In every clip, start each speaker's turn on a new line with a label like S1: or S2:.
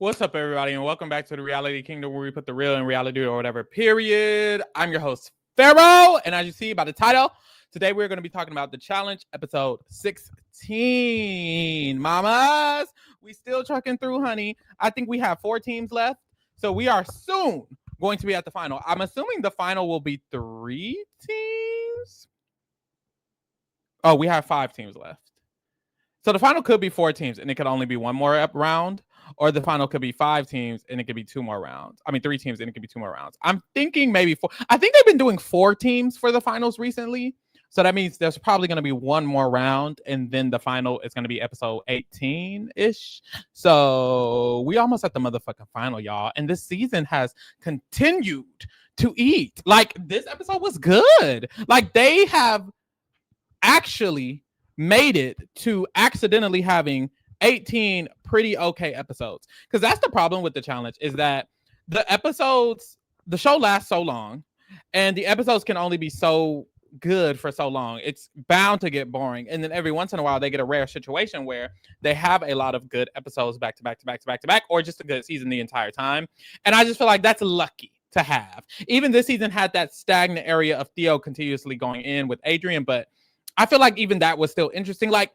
S1: What's up, everybody, and welcome back to the Reality Kingdom, where we put the real in reality or whatever, period. I'm your host, Pharaoh, and as you see by the title, today we're going to be talking about the challenge, episode 16. Mamas, we still trucking through, honey. I think we have 4 teams left, so we are soon going to be at the final. I'm assuming the final will be 3 teams. Oh, we have 5 teams left. So the final could be 4 teams, and it could only be one more round. Or the final could be 5 teams and it could be 2 more rounds. 3 teams and it could be 2 more rounds. I'm thinking maybe 4. I think they've been doing 4 teams for the finals recently. So that means there's probably going to be one more round. And then the final is going to be episode 18-ish. So we almost at the motherfucking final, y'all. And this season has continued to eat. Like, this episode was good. Like, they have actually made it to accidentally having 18 pretty okay episodes, because that's the problem with the challenge, is that the show lasts so long and the episodes can only be so good for so long. It's bound to get boring, and then every once in a while they get a rare situation where they have a lot of good episodes back to back, or just a good season the entire time. And I just feel like that's lucky to have. Even this season had that stagnant area of Theo continuously going in with Adrian, but I feel like even that was still interesting. Like,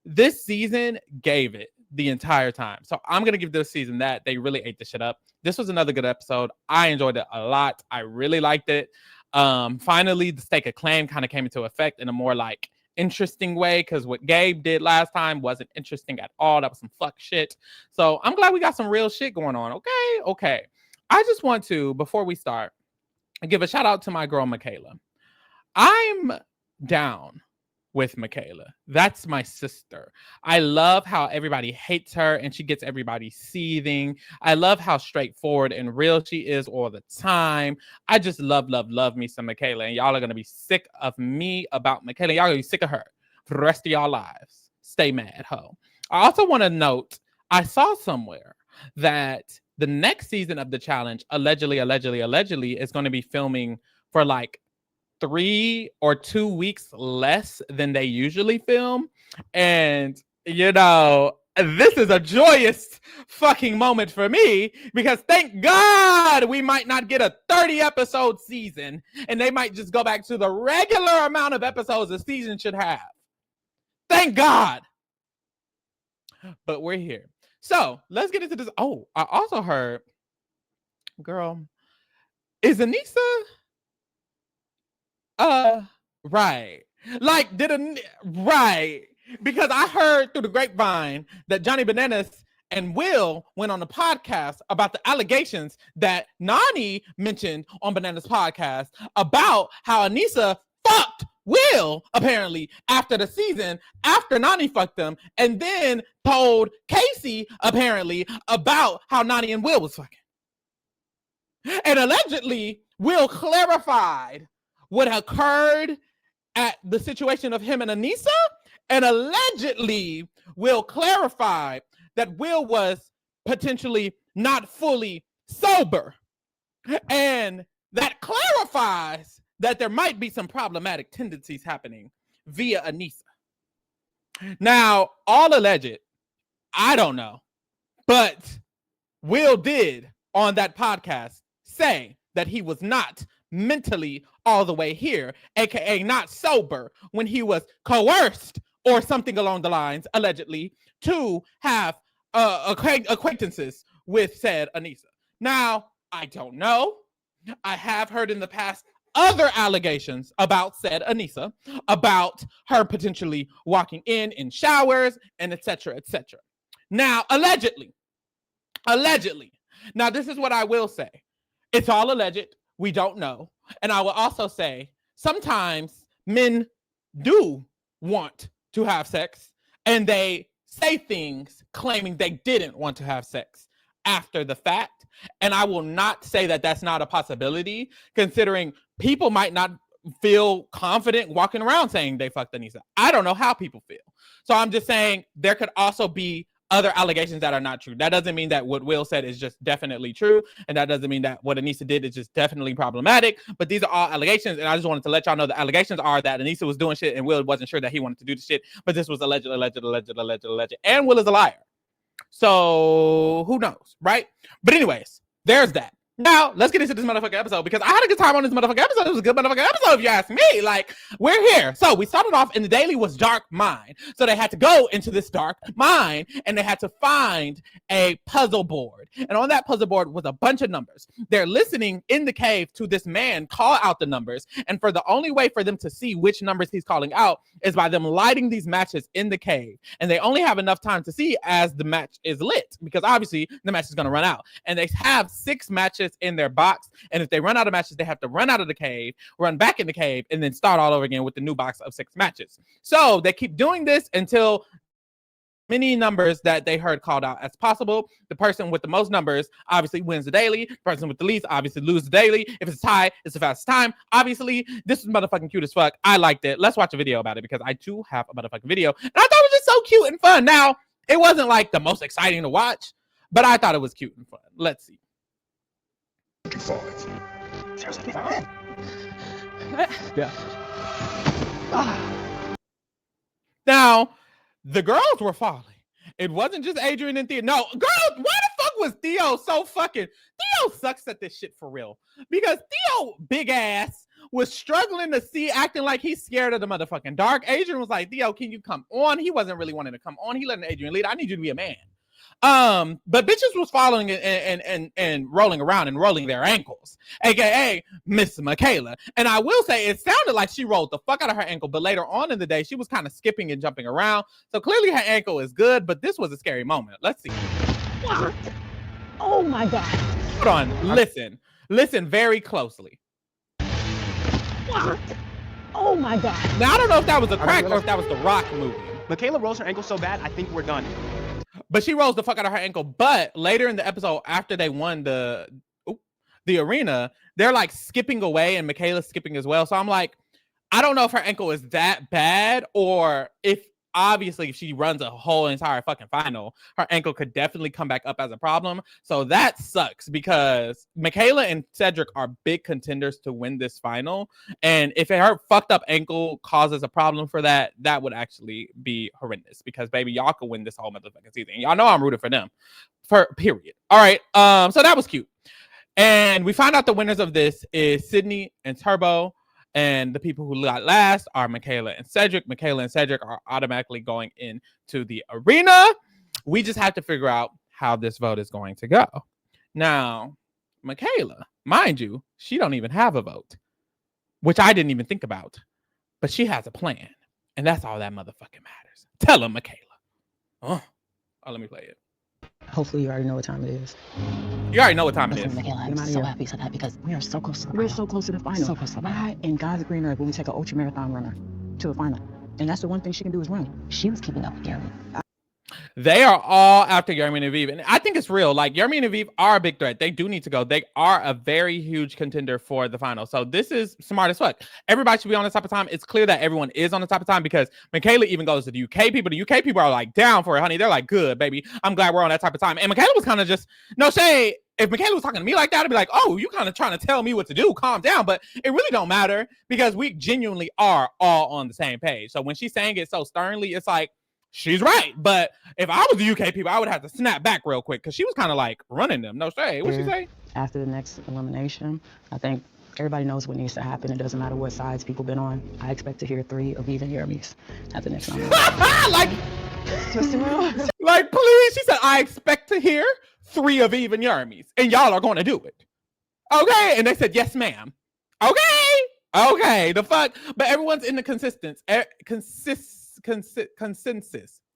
S1: this season gave it the entire time. So I'm going to give this season that. They really ate the shit up. This was another good episode. I enjoyed it a lot. I really liked it. Finally, the stake of claim kind of came into effect in a more like interesting way, because what Gabe did last time wasn't interesting at all. That was some fuck shit. So I'm glad we got some real shit going on. Okay. I just want to, before we start, give a shout out to my girl, Michaela. I'm down with Michaela. That's my sister. I love how everybody hates her and she gets everybody seething. I love how straightforward and real she is all the time. I just love me some Michaela, and y'all are going to be sick of me about Michaela. Y'all are going to be sick of her for the rest of y'all lives. Stay mad, ho. I also want to note, I saw somewhere that the next season of the challenge allegedly is going to be filming for like 3 or 2 weeks less than they usually film. And, you know, this is a joyous fucking moment for me, because thank God we might not get a 30 episode season and they might just go back to the regular amount of episodes a season should have. Thank God. But we're here. So let's get into this. Oh, I also heard, girl, is Anissa... right. Like, right. Because I heard through the grapevine that Johnny Bananas and Will went on a podcast about the allegations that Nani mentioned on Bananas podcast about how Anissa fucked Will, apparently, after the season, after Nani fucked them, and then told Casey, apparently, about how Nani and Will was fucking. And allegedly, Will clarified what occurred at the situation of him and Anissa, and allegedly Will clarified that Will was potentially not fully sober, and that clarifies that there might be some problematic tendencies happening via Anissa. Now, all alleged, I don't know, but Will did on that podcast say that he was not mentally all the way here, aka not sober, when he was coerced or something along the lines, allegedly, to have acquaintances with said Anissa. Now, I don't know. I have heard in the past other allegations about said Anissa, about her potentially walking in showers, and etc. Now, allegedly. Now, this is what I will say. It's all alleged. We don't know. And I will also say, sometimes men do want to have sex, and they say things claiming they didn't want to have sex after the fact. And I will not say that that's not a possibility, considering people might not feel confident walking around saying they fucked Anissa. I don't know how people feel. So I'm just saying there could also be other allegations that are not true. That doesn't mean that what Will said is just definitely true, and that doesn't mean that what Anissa did is just definitely problematic. But these are all allegations, and I just wanted to let y'all know the allegations are that Anissa was doing shit and Will wasn't sure that he wanted to do the shit, but this was alleged, and Will is a liar. So who knows, right? But anyways, there's that. Now, let's get into this motherfucking episode because I had a good time on this motherfucking episode. It was a good motherfucking episode, if you ask me. Like, we're here. So we started off and the daily was dark mine. So they had to go into this dark mine and they had to find a puzzle board. And on that puzzle board was a bunch of numbers. They're listening in the cave to this man call out the numbers. And for the only way for them to see which numbers he's calling out is by them lighting these matches in the cave. And they only have enough time to see as the match is lit because obviously the match is going to run out. And they have 6 matches in their box, and if they run out of matches, they have to run out of the cave, run back in the cave, and then start all over again with the new box of 6 matches. So they keep doing this until many numbers that they heard called out as possible. The person with the most numbers obviously wins the daily. The person with the least obviously loses the daily. If it's a tie, it's the fastest time. Obviously, this is motherfucking cute as fuck. I liked it. Let's watch a video about it because I too have a motherfucking video, and I thought it was just so cute and fun. Now, it wasn't like the most exciting to watch, but I thought it was cute and fun. Let's see.
S2: 55.
S1: Yeah. Now, the girls were falling. It wasn't just Adrian and Theo. No, girls, why the fuck was Theo so fucking... Theo sucks at this shit for real. Because Theo, big ass, was struggling to see, acting like he's scared of the motherfucking dark. Adrian was like, Theo, can you come on? He wasn't really wanting to come on. He letting Adrian lead. I need you to be a man. But bitches was following and rolling around and rolling their ankles, aka Miss Michaela. And I will say it sounded like she rolled the fuck out of her ankle, but later on in the day, she was kind of skipping and jumping around. So clearly her ankle is good, but this was a scary moment. Let's see.
S2: What? Oh my God.
S1: Hold on. Listen very closely.
S2: What? Oh my God.
S1: Now, I don't know if that was a crack or if that was the Rock movie.
S3: Michaela rolls her ankle so bad, I think we're done.
S1: But she rolls the fuck out of her ankle. But later in the episode, after they won the arena, they're like skipping away and Michaela's skipping as well. So I'm like, I don't know if her ankle is that bad or if obviously if she runs a whole entire fucking final, her ankle could definitely come back up as a problem. So that sucks because Michaela and Cedric are big contenders to win this final. And if her fucked up ankle causes a problem for that, that would actually be horrendous because baby, y'all could win this whole motherfucking season. Y'all know I'm rooting for them. For period. All right. So that was cute. And we find out the winners of this is Sydney and Turbo. And the people who got last are Michaela and Cedric. Michaela and Cedric are automatically going into the arena. We just have to figure out how this vote is going to go. Now, Michaela, mind you, she don't even have a vote, which I didn't even think about. But she has a plan. And that's all that motherfucking matters. Tell her, Michaela. Oh, let me play it.
S4: Hopefully you already know what time it is.
S1: You already know what time it is.
S2: Michaela, I'm so happy you said that because we are so close to the final.
S4: We're so close to the final.
S2: So close to the final.
S4: Why in God's green earth will we take an ultra marathon runner to the final? And that's the one thing she can do is run.
S2: She was keeping up here.
S1: They are all after Yermin and Aviv. And I think it's real. Like, Yermin and Aviv are a big threat. They do need to go. They are a very huge contender for the final. So this is smart as fuck. Everybody should be on the top of time. It's clear that everyone is on the top of time because Michaela even goes to the UK people. The UK people are like down for it, honey. They're like, good, baby. I'm glad we're on that type of time. And Michaela was kind of just, no shade. If Michaela was talking to me like that, I'd be like, oh, you kind of trying to tell me what to do. Calm down. But it really don't matter because we genuinely are all on the same page. So when she's saying it so sternly, it's like, she's right. But if I was the UK people, I would have to snap back real quick because she was kind of like running them. No shade. What'd she say?
S4: After the next elimination, I think everybody knows what needs to happen. It doesn't matter what sides people been on. I expect to hear 3 of even Yermis at the next round.
S1: like, please. She said, I expect to hear 3 of even Yermis. And y'all are going to do it. Okay. And they said, yes, ma'am. Okay. The fuck. But everyone's in the consensus.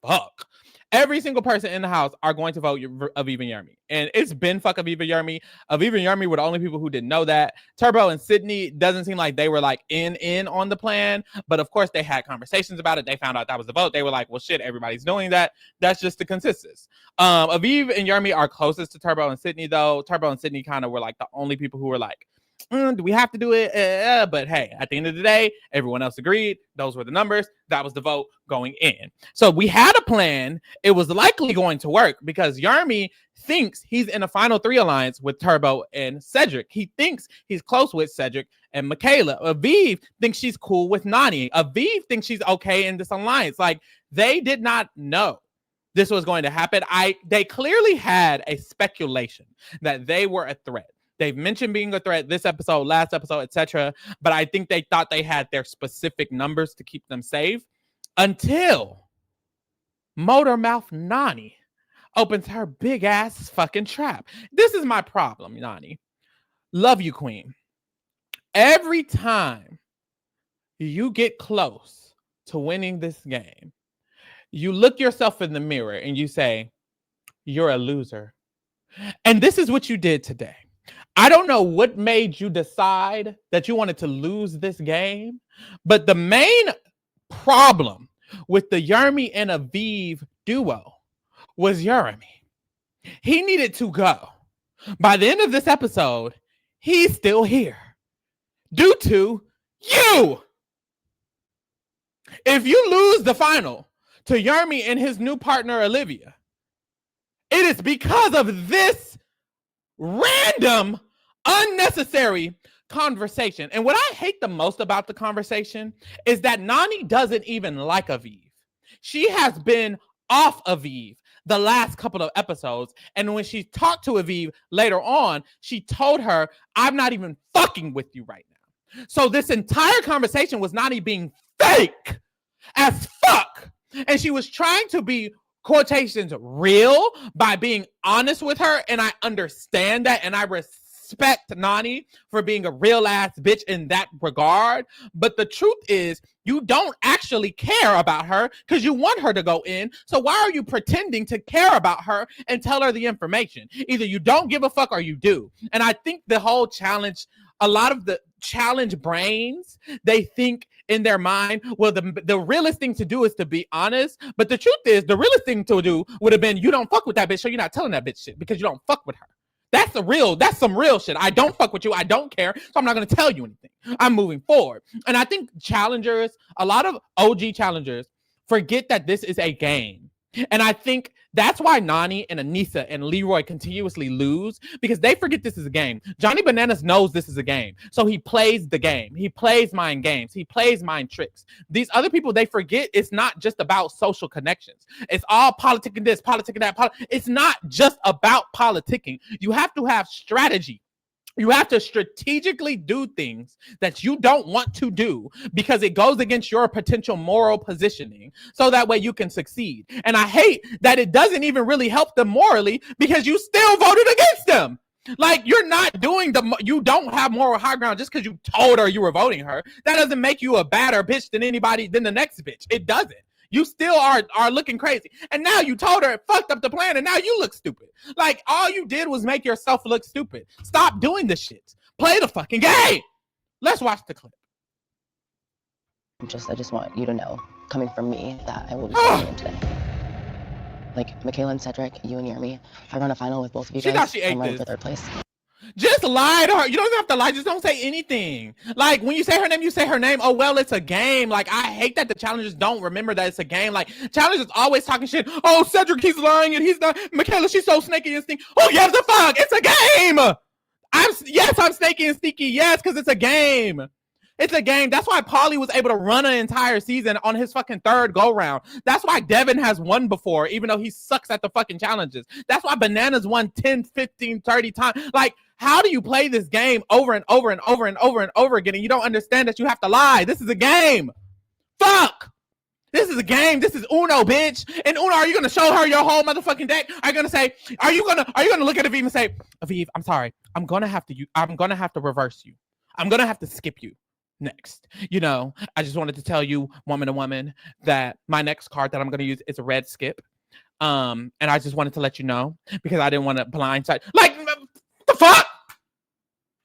S1: Fuck. Every single person in the house are going to vote Aviv and Yermi. And it's been fuck Aviv and Yermi. Aviv and Yermi were the only people who didn't know that. Turbo and Sydney doesn't seem like they were like in on the plan. But of course they had conversations about it. They found out that was the vote. They were like, well shit, everybody's doing that. That's just the consensus. Aviv and Yermi are closest to Turbo and Sydney though. Turbo and Sydney kind of were like the only people who were like, do we have to do it? But hey, at the end of the day, everyone else agreed. Those were the numbers. That was the vote going in. So we had a plan. It was likely going to work because Yermi thinks he's in a final 3 alliance with Turbo and Cedric. He thinks he's close with Cedric and Michaela. Aviv thinks she's cool with Nani. Aviv thinks she's okay in this alliance. Like, they did not know this was going to happen. They clearly had a speculation that they were a threat. They've mentioned being a threat this episode, last episode, etc. But I think they thought they had their specific numbers to keep them safe until Motor Mouth Nani opens her big ass fucking trap. This is my problem, Nani. Love you, queen. Every time you get close to winning this game, you look yourself in the mirror and you say, you're a loser. And this is what you did today. I don't know what made you decide that you wanted to lose this game, but the main problem with the Yermi and Aviv duo was Yermi. He needed to go. By the end of this episode, he's still here due to you. If you lose the final to Yermi and his new partner, Olivia, it is because of this random, unnecessary conversation. And what I hate the most about the conversation is that Nani doesn't even like Aviv. She has been off Aviv the last couple of episodes. And when she talked to Aviv later on, she told her, I'm not even fucking with you right now. So this entire conversation was Nani being fake as fuck. And she was trying to be, quotations, real by being honest with her. And I understand that. And I respect Nani for being a real ass bitch in that regard. But the truth is, you don't actually care about her because you want her to go in. So why are you pretending to care about her and tell her the information? Either you don't give a fuck or you do. And I think the whole challenge, a lot of the challenge brains, they think in their mind, well, the realest thing to do is to be honest. But the truth is, the realest thing to do would have been, you don't fuck with that bitch, so you're not telling that bitch shit because you don't fuck with her. That's some real shit. I don't fuck with you. I don't care. So I'm not going to tell you anything. I'm moving forward. And I think challengers, a lot of OG challengers forget that this is a game. And I think that's why Nani and Anissa and Leroy continuously lose, because they forget this is a game. Johnny Bananas knows this is a game. So he plays the game. He plays mind games. He plays mind tricks. These other people, they forget it's not just about social connections. It's all politicking this, politicking that. It's not just about politicking. You have to have strategy. You have to strategically do things that you don't want to do because it goes against your potential moral positioning, so that way you can succeed. And I hate that it doesn't even really help them morally because you still voted against them. Like, you're not doing you don't have moral high ground just because you told her you were voting her. That doesn't make you a badder bitch than the next bitch. It doesn't. You still are looking crazy. And now you told her it fucked up the plan and now you look stupid. Like, all you did was make yourself look stupid. Stop doing this shit. Play the fucking game. Let's watch the clip.
S2: I just want you to know, coming from me, that I will be fighting today. Like, Michaela and Cedric, you and Yermi, if I run a final with both of you
S1: She
S2: guys,
S1: thought she ate
S2: I'm running
S1: this.
S2: for third place.
S1: Just lie to her. You don't have to lie. Just don't say anything. Like, when you say her name, you say her name. Oh, well, it's a game. Like, I hate that the challengers don't remember that it's a game. Like, challengers always talking shit. Oh, Cedric, he's lying and he's not. Michaela, she's so snaky and sneaky. Oh, yes, the fuck. It's a game. I'm snaky and sneaky. Yes, because it's a game. It's a game. That's why Paulie was able to run an entire season on his fucking third go round. That's why Devin has won before, even though he sucks at the fucking challenges. That's why Bananas won 10, 15, 30 times. Like, how do you play this game over and over and over and over and over again and you don't understand that you have to lie? This is a game. Fuck. This is a game. This is Uno, bitch. And Uno, are you gonna show her your whole motherfucking deck? Are you gonna say, are you gonna look at Aviv and say, Aviv, I'm sorry. I'm gonna have to reverse you. I'm gonna have to skip you next. You know, I just wanted to tell you, woman to woman, that my next card that I'm gonna use is a red skip. And I just wanted to let you know because I didn't want to blindside. Like, the fuck?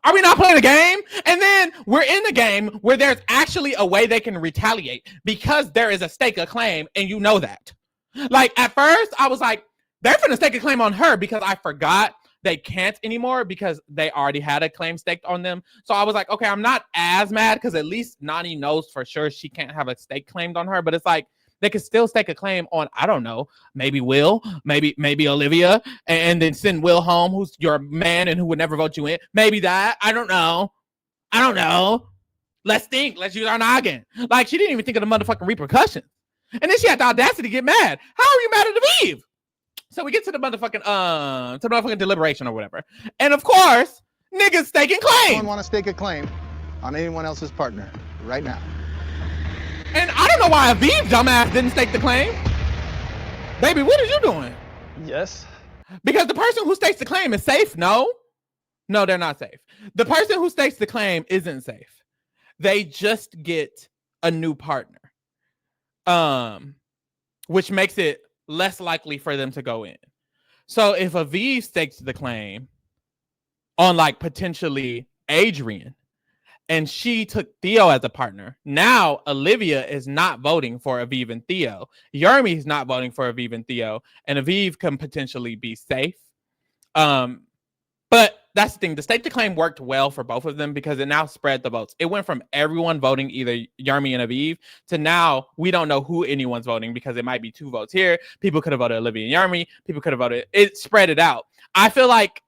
S1: Are we not playing a game? And then we're in a game where there's actually a way they can retaliate because there is a stake of claim, and you know that. Like, at first, I was like, they're finna stake a claim on her because I forgot they can't anymore because they already had a claim staked on them. So I was like, okay, I'm not as mad because at least Nani knows for sure she can't have a stake claimed on her. But it's like, they could still stake a claim on, I don't know, maybe Will, maybe Olivia, and then send Will home, who's your man and who would never vote you in. Maybe that. I don't know. Let's think. Let's use our noggin. Like, she didn't even think of the motherfucking repercussions. And then she had the audacity to get mad. How are you mad at Aviv? So we get to the motherfucking deliberation or whatever. And of course, niggas staking claim.
S5: Someone want to stake a claim on anyone else's partner right now.
S1: And I don't know why Aviv dumbass didn't stake the claim. Baby, what are you doing?
S6: Yes.
S1: Because the person who stakes the claim is safe. No, they're not safe. The person who stakes the claim isn't safe. They just get a new partner. Which makes it less likely for them to go in. So if Aviv stakes the claim on like potentially Adrian, and she took Theo as a partner, now Olivia is not voting for Aviv and Theo. Yermi is not voting for Aviv and Theo, and Aviv can potentially be safe. But that's the thing. The stake the claim worked well for both of them because it now spread the votes. It went from everyone voting either Yermi and Aviv to now we don't know who anyone's voting because it might be 2 votes here. People could have voted Olivia and Yermi. People could have voted. It spread it out. I feel like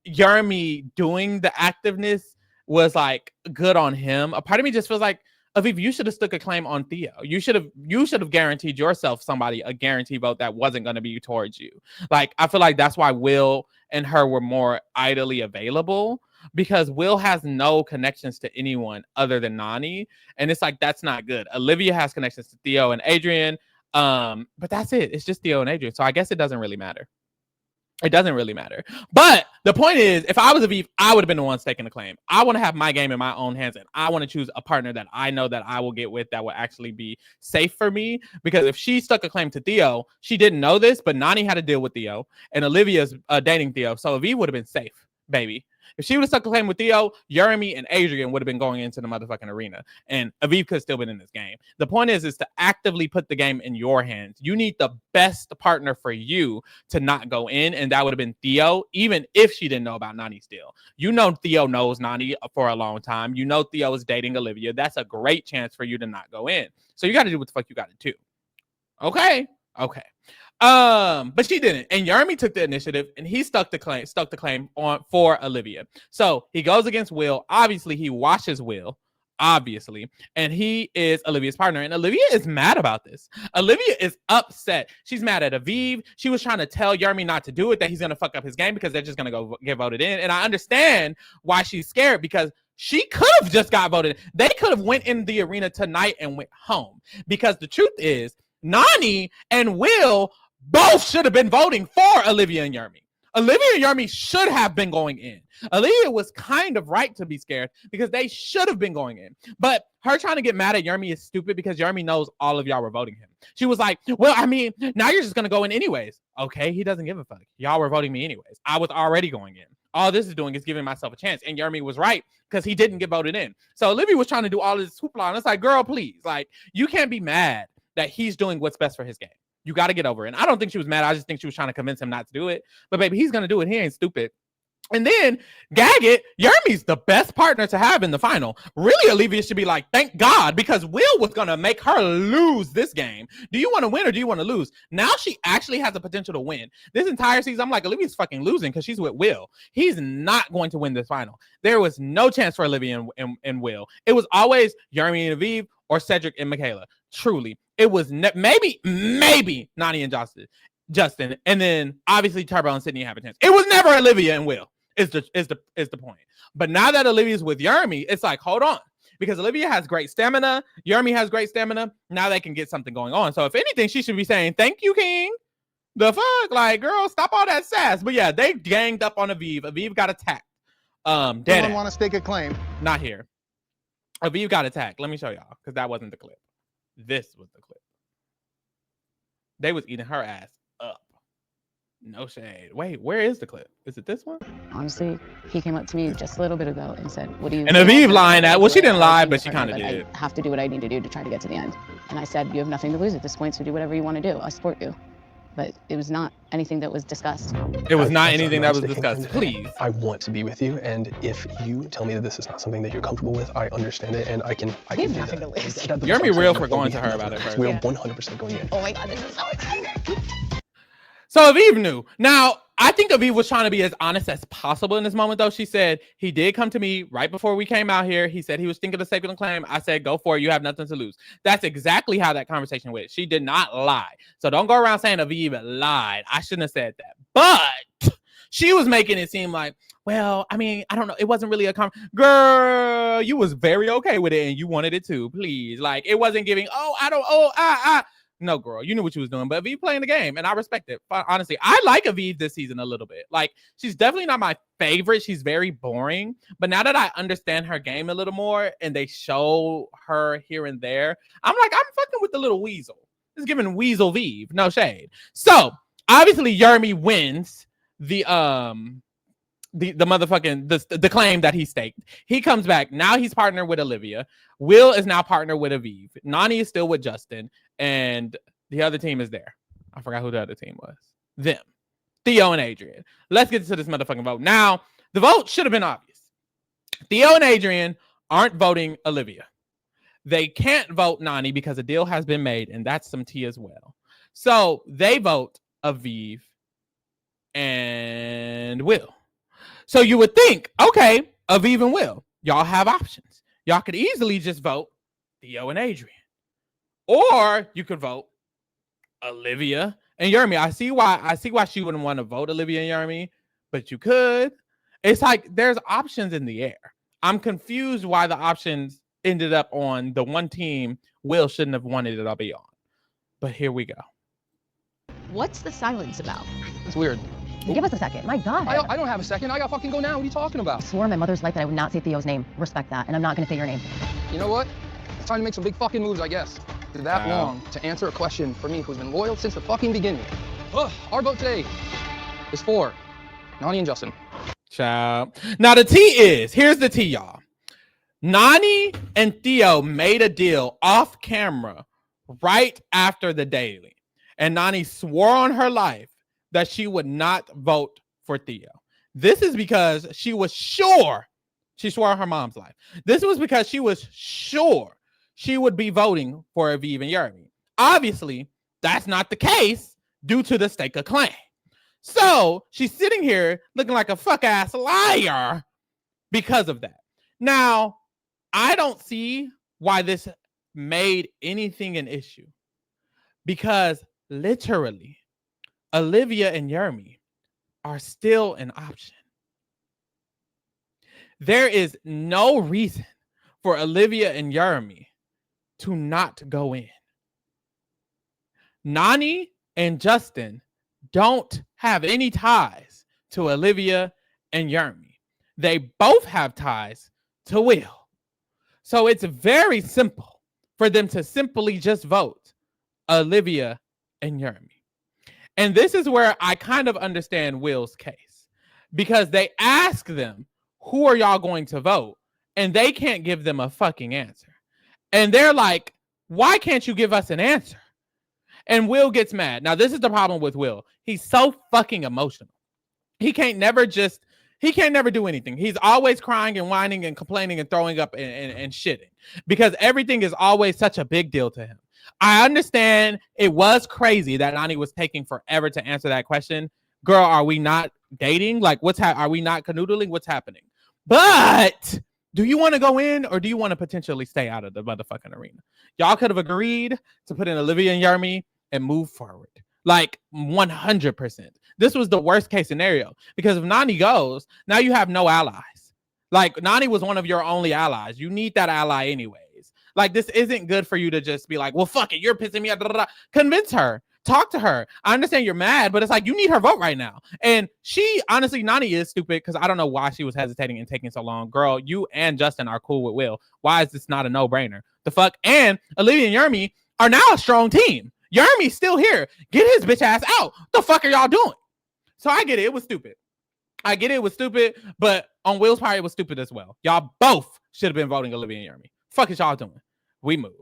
S1: Yermi doing the activeness was like good on him. A part of me just feels like Aviv, you should have stuck a claim on Theo. You should have guaranteed yourself a guarantee vote that wasn't going to be towards you. Like, I feel like that's why Will and her were more idly available because Will has no connections to anyone other than Nani. And it's like, that's not good. Olivia has connections to Theo and Adrian. But that's it. It's just Theo and Adrian. So I guess it doesn't really matter. It doesn't really matter. But the point is, if I was Aviv, I would have been the one staking the claim. I want to have my game in my own hands, and I want to choose a partner that I know that I will get with that will actually be safe for me. Because if she stuck a claim to Theo, she didn't know this, but Nani had to deal with Theo, and Olivia's dating Theo. So Aviv would have been safe, baby. If she would have stuck a claim with Theo, Yermi and Adrian would have been going into the motherfucking arena. And Aviv could have still been in this game. The point is to actively put the game in your hands. You need the best partner for you to not go in. And that would have been Theo, even if she didn't know about Nani's deal. You know Theo knows Nani for a long time. You know Theo is dating Olivia. That's a great chance for you to not go in. So you got to do what the fuck you got to do. Okay. But she didn't, and Yermi took the initiative, and he stuck the claim on for Olivia. So he goes against Will. Obviously, he washes Will, and he is Olivia's partner. And Olivia is mad about this. Olivia is upset. She's mad at Aviv. She was trying to tell Yermi not to do it, that he's gonna fuck up his game because they're just gonna go get voted in. And I understand why she's scared because she could have just got voted. They could have went in the arena tonight and went home because the truth is, Nani and Will both should have been voting for Olivia and Yermi. Olivia and Yermi should have been going in. Olivia was kind of right to be scared because they should have been going in. But her trying to get mad at Yermi is stupid because Yermi knows all of y'all were voting him. She was like, well, I mean, now you're just going to go in anyways. Okay, he doesn't give a fuck. Y'all were voting me anyways. I was already going in. All this is doing is giving myself a chance. And Yermi was right because he didn't get voted in. So Olivia was trying to do all this hoopla. And it's like, girl, please. Like, you can't be mad that he's doing what's best for his game. You got to get over it. And I don't think she was mad. I just think she was trying to convince him not to do it. But baby, he's going to do it. He ain't stupid. And then Gaggett, Yermi's the best partner to have in the final. Really, Olivia should be like, thank God, because Will was going to make her lose this game. Do you want to win or do you want to lose? Now she actually has the potential to win. This entire season, I'm like, Olivia's fucking losing because she's with Will. He's not going to win this final. There was no chance for Olivia and Will. It was always Yermi and Aviv or Cedric and Michaela. Truly. It was maybe Nani and Justin, and then obviously Turbo and Sydney have a chance. It was never Olivia and Will. Is the point. But now that Olivia's with Yermi, it's like, hold on, because Olivia has great stamina. Yermi has great stamina. Now they can get something going on. So if anything, she should be saying, "Thank you, King." The fuck, like, girl, stop all that sass. But yeah, they ganged up on Aviv. Aviv got attacked.
S5: Someone want to stake a claim?
S1: Not here. Aviv got attacked. Let me show y'all, because that wasn't the clip. This was the clip. They was eating her ass up. No shade. Wait, where is the clip? Is it this one?
S2: Honestly, he came up to me just a little bit ago and said, what do you...
S1: And Aviv lying at, well, she didn't lie, but she kind of did.
S2: I have to do what I need to do to try to get to the end. And I said, you have nothing to lose at this point, so do whatever you want to do. I support you. But it was not anything that was discussed.
S1: It was not anything that was discussed. Please.
S6: I want to be with you, and if you tell me that this is not something that you're comfortable with, I understand it, and I can do
S2: nothing to lose.
S1: You're gonna be real for going to her about it
S6: first. We're 100% going in.
S2: Oh my God, this is so exciting.
S1: So Aviv knew. Now, I think Aviv was trying to be as honest as possible in this moment, though. She said, he did come to me right before we came out here. He said he was thinking of saving the claim. I said, go for it. You have nothing to lose. That's exactly how that conversation went. She did not lie. So don't go around saying Aviv lied. I shouldn't have said that. But she was making it seem like, well, I mean, I don't know. It wasn't really a girl, you was very okay with it and you wanted it too. Please. Like, it wasn't giving, No, girl, you knew what you was doing, but Aviv playing the game, and I respect it. Honestly, I like Aviv this season a little bit. Like, she's definitely not my favorite. She's very boring. But now that I understand her game a little more, and they show her here and there, I'm like, I'm fucking with the little weasel. It's giving Weasel Viv, no shade. So obviously, Jeremy wins the motherfucking the claim that he staked. He comes back. Now he's partnered with Olivia. Will is now partnered with Aviv. Nani is still with Justin. And the other team is there. I forgot who the other team was. Them. Theo and Adrian. Let's get to this motherfucking vote. Now, the vote should have been obvious. Theo and Adrian aren't voting Olivia. They can't vote Nani because a deal has been made, and that's some tea as well. So they vote Aviv and Will. So you would think, okay, Aviv and Will, y'all have options. Y'all could easily just vote Theo and Adrian. Or you could vote Olivia and Jeremy. I see why she wouldn't want to vote Olivia and Jeremy, but you could. It's like there's options in the air. I'm confused why the options ended up on the one team Will shouldn't have wanted it to be on. But here we go.
S7: What's the silence about?
S6: It's weird.
S2: Give us a second. My God.
S6: I don't have a second. I gotta fucking go now. What are you talking about?
S2: I swore on my mother's life that I would not say Theo's name. Respect that. And I'm not going to say your name.
S6: You know what? It's time to make some big fucking moves, I guess. That long to answer a question for me who's been loyal since the fucking beginning. Our vote today is for Nani and Justin.
S1: Ciao. Now the tea is, here's the tea, y'all. Nani and Theo made a deal off camera right after the daily. And Nani swore on her life that she would not vote for Theo. This is because she was sure, she swore on her mom's life. This was because she was sure she would be voting for Aviv and Jeremy. Obviously, that's not the case due to the stake of claim. So she's sitting here looking like a fuck-ass liar because of that. Now, I don't see why this made anything an issue. Because literally, Olivia and Jeremy are still an option. There is no reason for Olivia and Jeremy to not go in. Nani and Justin don't have any ties to Olivia and Jeremy. They both have ties to Will. So it's very simple for them to simply just vote Olivia and Jeremy. And this is where I kind of understand Will's case. Because they ask them, who are y'all going to vote? And they can't give them a fucking answer. And they're like, why can't you give us an answer? And Will gets mad. Now, this is the problem with Will. He's so fucking emotional. He can't never do anything. He's always crying and whining and complaining and throwing up and shitting. Because everything is always such a big deal to him. I understand it was crazy that Nani was taking forever to answer that question. Girl, are we not dating? Like, are we not canoodling? What's happening? But do you want to go in or do you want to potentially stay out of the motherfucking arena? Y'all could have agreed to put in Olivia and Jeremy and move forward. Like 100%. This was the worst case scenario because if Nani goes, now you have no allies. Like Nani was one of your only allies. You need that ally anyways. Like this isn't good for you to just be like, well, fuck it. You're pissing me off. Convince her. Talk to her. I understand you're mad, but it's like you need her vote right now. And she, honestly, Nani is stupid because I don't know why she was hesitating and taking so long. Girl, you and Justin are cool with Will. Why is this not a no-brainer? The fuck? And Olivia and Jeremy are now a strong team. Jeremy's still here. Get his bitch ass out. What the fuck are y'all doing? So I get it. It was stupid. I get it was stupid, but on Will's part, it was stupid as well. Y'all both should have been voting Olivia and Jeremy. Fuck is y'all doing? We move.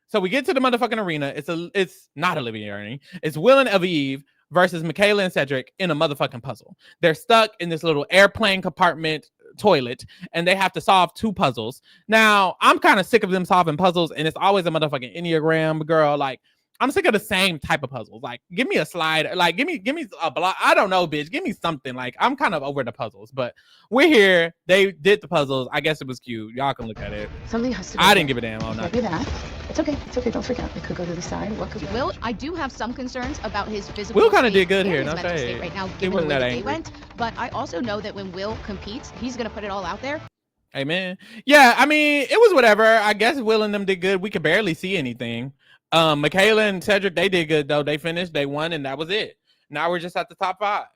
S1: So we get to the motherfucking arena. It's not Olivia and Jeremy. It's Will and Aviv versus Michaela and Cedric in a motherfucking puzzle. They're stuck in this little airplane compartment toilet, and they have to solve 2 puzzles. Now, I'm kind of sick of them solving puzzles, and it's always a motherfucking Enneagram, girl. Like, I'm sick of the same type of puzzles. Like, give me a slide. Like, give me a block. I don't know, bitch. Give me something. Like, I'm kind of over the puzzles, but we're here. They did the puzzles. I guess it was cute. Y'all can look at it.
S4: Something has to go.
S1: I didn't give a damn on
S4: It
S1: that.
S4: can't be that. It's okay. It's okay. Don't freak out. It could go to the side. What could go?
S7: Will, I do have some concerns about his physical
S1: Will kinda
S7: state
S1: did good
S7: and
S1: here,
S7: his
S1: no
S7: mental state
S1: shade.
S7: right now,
S1: He
S7: given the
S1: wasn't
S7: way
S1: that
S7: that they
S1: angry.
S7: went. But I also know that when Will competes, he's gonna put it all out there.
S1: Amen. Yeah, I mean, it was whatever. I guess Will and them did good. We could barely see anything. Michaela and Cedric, they did good though. They finished, they won, and that was it. Now we're just at the top 5.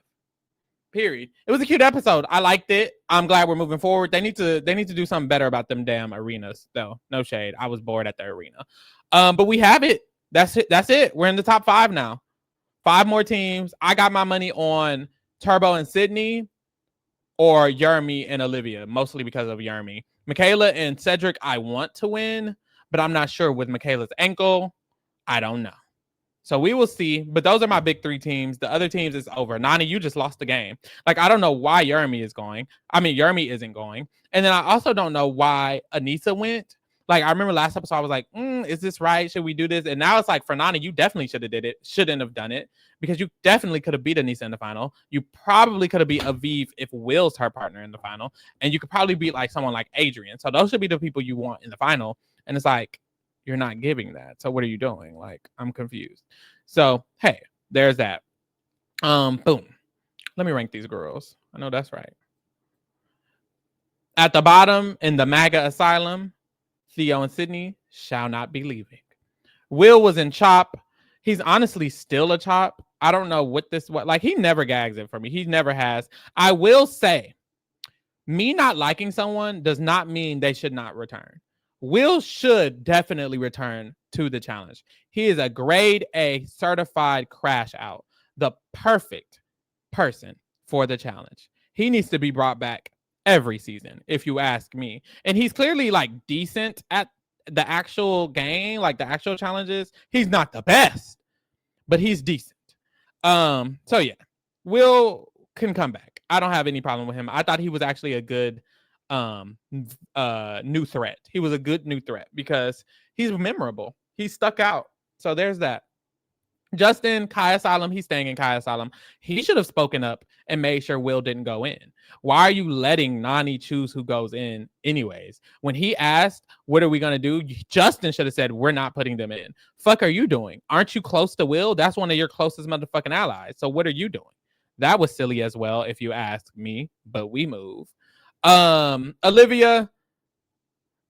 S1: Period. It was a cute episode. I liked it. I'm glad we're moving forward. They need to do something better about them damn arenas, though. No shade. I was bored at the arena. But we have it. That's it. We're in the top 5 now. 5 more teams. I got my money on Turbo and Sydney or Jeremy and Olivia, mostly because of Jeremy. Michaela and Cedric, I want to win, but I'm not sure with Michaela's ankle. I don't know. So we will see. But those are my big 3 teams. The other teams is over. Nani, you just lost the game. Like, I don't know why Jeremy isn't going. And then I also don't know why Anissa went. Like, I remember last episode, I was like, is this right? Should we do this? And now it's like, for Nani, you definitely should have did it. Shouldn't have done it. Because you definitely could have beat Anissa in the final. You probably could have beat Aviv if Will's her partner in the final. And you could probably beat like someone like Adrian. So those should be the people you want in the final. And it's like, you're not giving that. So what are you doing? Like, I'm confused. So, hey, there's that. Boom. Let me rank these girls. I know that's right. At the bottom in the MAGA asylum, Theo and Sydney shall not be leaving. Will was in Chop. He's honestly still a Chop. I don't know what like, he never gags it for me. He never has. I will say, me not liking someone does not mean they should not return. Will should definitely return to the challenge. He is a grade A certified crash out, the perfect person for the challenge. He needs to be brought back every season, if you ask me. And he's clearly like decent at the actual game, like the actual challenges. He's not the best, but he's decent. So yeah, Will can come back. I don't have any problem with him. I thought he was actually a good new threat. He was a good new threat because he's memorable. He stuck out. So there's that. Justin, Kai Asylum, he's staying in Kai Asylum. He should have spoken up and made sure Will didn't go in. Why are you letting Nani choose who goes in anyways? When he asked, what are we going to do? Justin should have said, we're not putting them in. Fuck are you doing? Aren't you close to Will? That's one of your closest motherfucking allies. So what are you doing? That was silly as well, if you ask me, but we move. Olivia,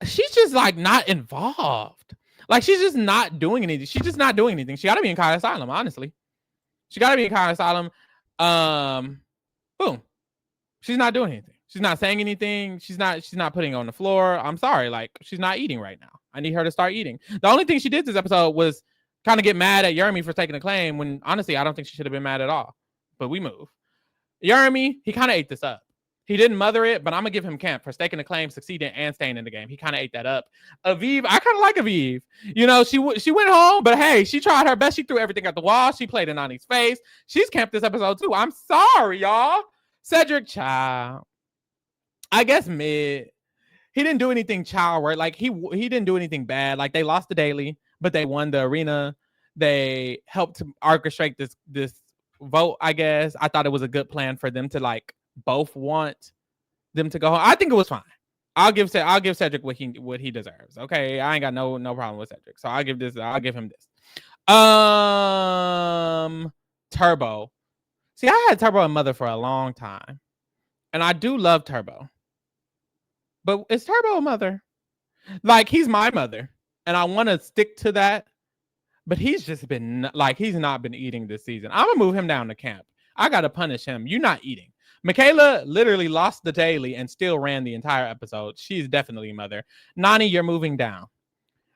S1: she's just like not involved. Like, she's just not doing anything. She's just not doing anything. She got to be in Kai Asylum, honestly. She got to be in Kai Asylum. Boom. She's not doing anything. She's not saying anything. She's not putting it on the floor. I'm sorry. Like, she's not eating right now. I need her to start eating. The only thing she did this episode was kind of get mad at Jeremy for taking the claim when, honestly, I don't think she should have been mad at all. But we move. Jeremy, he kind of ate this up. He didn't mother it, but I'm going to give him camp for staking the claim, succeeding, and staying in the game. He kind of ate that up. Aviv, I kind of like Aviv. You know, she went home, but hey, she tried her best. She threw everything at the wall. She played in Nani's face. She's camped this episode, too. I'm sorry, y'all. Cedric, child. I guess mid. He didn't do anything child work. Like, he didn't do anything bad. Like, they lost the daily, but they won the arena. They helped to orchestrate this vote, I guess. I thought it was a good plan for them to, like, both want them to go home. I think it was fine. I'll give Cedric what he deserves. Okay, I ain't got no problem with Cedric. So I'll give him this. Turbo. See, I had Turbo and Mother for a long time, and I do love Turbo. But is Turbo a mother? Like, he's my mother, and I want to stick to that. But he's just been like, he's not been eating this season. I'm gonna move him down to camp. I gotta punish him. You're not eating. Michaela literally lost the daily and still ran the entire episode. She's definitely mother. Nani, you're moving down.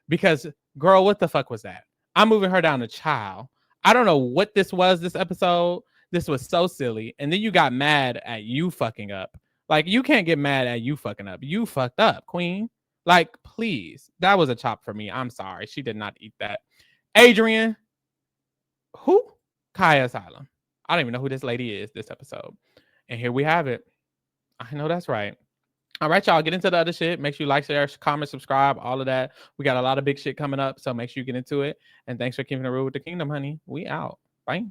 S1: Because, girl, what the fuck was that? I'm moving her down to child. I don't know what this was this episode. This was so silly. And then you got mad at you fucking up. Like, you can't get mad at you fucking up. You fucked up, queen. Like, please. That was a chop for me. I'm sorry. She did not eat that. Adrian. Who? Kai Asylum. I don't even know who this lady is this episode. And here we have it. I know that's right. All right, y'all, get into the other shit. Make sure you like, share, comment, subscribe, all of that. We got a lot of big shit coming up, so make sure you get into it. And thanks for keeping it real with the kingdom, honey. We out.